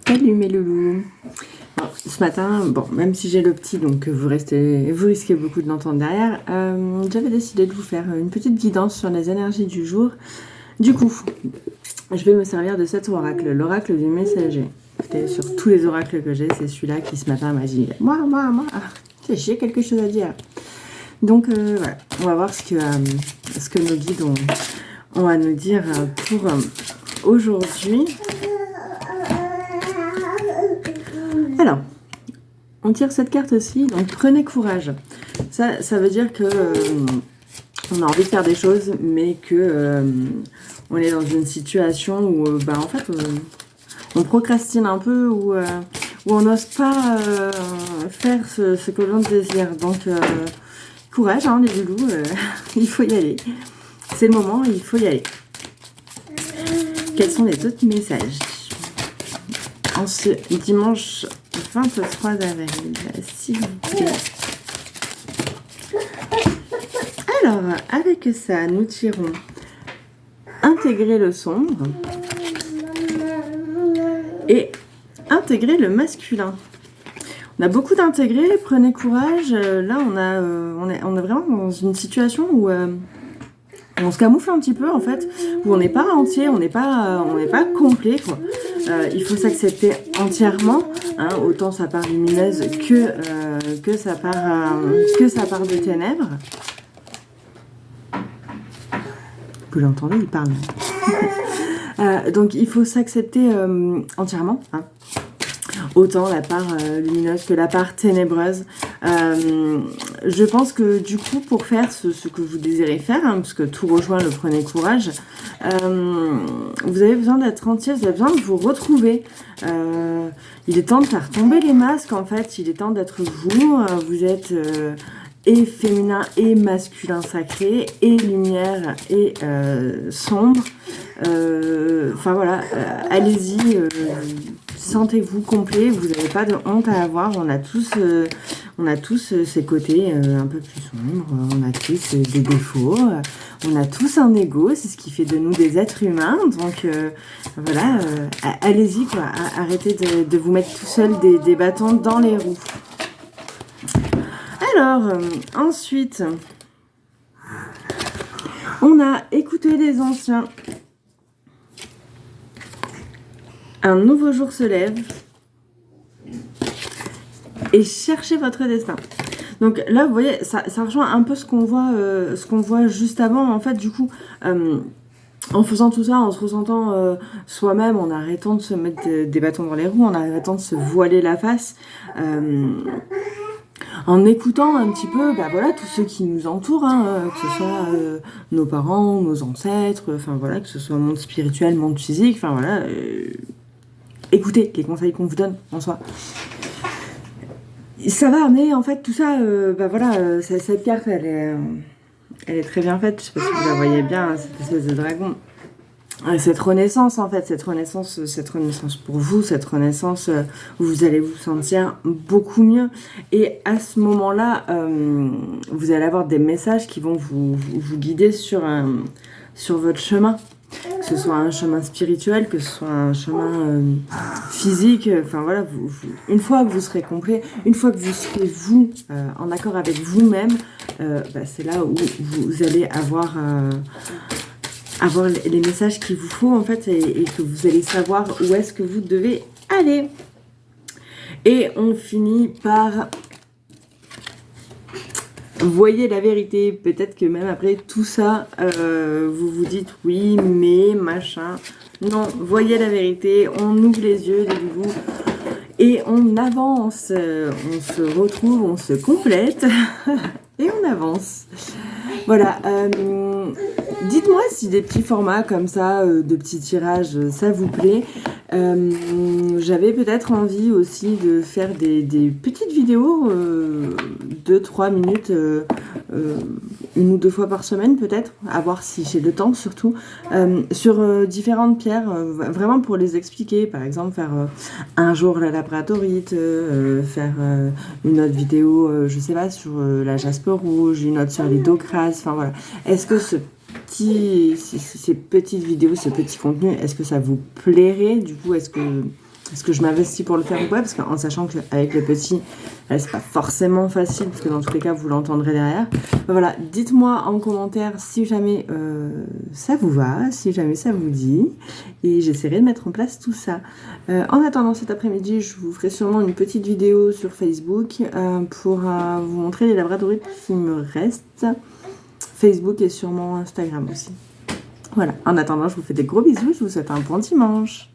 Salut mes loulous. Bon, ce matin, bon, même si j'ai le petit, donc vous risquez beaucoup de l'entendre derrière, j'avais décidé de vous faire une petite guidance sur les énergies du jour. Du coup, je vais me servir de cet oracle, l'oracle du messager. Écoutez, sur tous les oracles que j'ai, c'est celui-là qui ce matin m'a dit « Moi, j'ai quelque chose à dire ». Donc voilà, on va voir ce que nos guides ont à nous dire pour aujourd'hui. Alors, on tire cette carte-ci, donc prenez courage. Ça veut dire que on a envie de faire des choses, mais que on est dans une situation où en fait on procrastine un peu, où on n'ose pas faire ce que l'on désire. Donc courage, hein, les loulous, il faut y aller. C'est le moment, il faut y aller. Quels sont les autres messages en ce dimanche 23 avril, s'il vous plaît? Alors, avec ça, nous tirons intégrer le sombre et intégrer le masculin. On a beaucoup d'intégrés, prenez courage. Là, on est vraiment dans une situation où on se camoufle un petit peu, en fait, où on n'est pas entier, on n'est pas complet, quoi. Il faut s'accepter entièrement, hein, autant sa part lumineuse que sa part de ténèbres. Vous l'entendez, il parle. Donc il faut s'accepter entièrement, hein. Autant la part lumineuse que la part ténébreuse. Je pense que du coup, pour faire ce que vous désirez faire, hein, parce que tout rejoint le prenez courage, vous avez besoin d'être entier, vous avez besoin de vous retrouver. Il est temps de faire tomber les masques, en fait, il est temps d'être vous. Vous êtes et féminin et masculin sacré, et lumière et sombre. Enfin voilà, allez-y. Sentez-vous complet, vous n'avez pas de honte à avoir. On a tous ces côtés un peu plus sombres, on a tous des défauts, on a tous un ego, c'est ce qui fait de nous des êtres humains. Donc voilà, allez-y quoi, arrêtez de vous mettre tout seul des bâtons dans les roues. Alors, ensuite, on a écouté les anciens. Un nouveau jour se lève et cherchez votre destin. Donc là, vous voyez, ça rejoint un peu ce qu'on voit juste avant. En fait, du coup, en faisant tout ça, en se ressentant soi-même, en arrêtant de se mettre des bâtons dans les roues, en arrêtant de se voiler la face, en écoutant un petit peu tous ceux qui nous entourent, hein, que ce soit nos parents, nos ancêtres, enfin voilà, que ce soit monde spirituel, monde physique, enfin voilà... Écoutez les conseils qu'on vous donne en soi. Ça va, mais en fait tout ça, cette carte elle est très bien faite. Je sais pas si vous la voyez bien, cette espèce de dragon. Cette renaissance en fait, cette renaissance pour vous, cette renaissance où vous allez vous sentir beaucoup mieux. Et à ce moment-là, vous allez avoir des messages qui vont vous guider sur votre chemin. Que ce soit un chemin spirituel, que ce soit un chemin physique, enfin voilà, une fois que vous serez complet, une fois que vous serez vous, en accord avec vous-même, c'est là où vous allez avoir les messages qu'il vous faut en fait, et que vous allez savoir où est-ce que vous devez aller. Et on finit par... Voyez la vérité. Peut-être que même après tout ça, vous vous dites oui, mais machin. Non, voyez la vérité. On ouvre les yeux, les loulous, et on avance. On se retrouve, on se complète et on avance. Voilà. Dites-moi si des petits formats comme ça, de petits tirages, ça vous plaît. J'avais peut-être envie aussi de faire des petites vidéos, 2-3 minutes, une ou deux fois par semaine peut-être, à voir si j'ai le temps surtout, sur différentes pierres, vraiment pour les expliquer. Par exemple, faire un jour la labradorite, faire une autre vidéo, je sais pas, sur la jaspe rouge, une autre sur les docras, enfin voilà. Est-ce que ces petites vidéos, ce petit contenu, est-ce que ça vous plairait? Du coup, est-ce que est-ce que je m'investis pour le faire ou pas, parce qu'en sachant qu'avec le petit, c'est pas forcément facile, parce que dans tous les cas, vous l'entendrez derrière. Voilà, dites-moi en commentaire si jamais ça vous va, si jamais ça vous dit, et j'essaierai de mettre en place tout ça. En attendant cet après-midi, je vous ferai sûrement une petite vidéo sur Facebook pour vous montrer les labradorites qui me restent. Facebook et sûrement Instagram aussi. Voilà, en attendant, je vous fais des gros bisous, je vous souhaite un bon dimanche.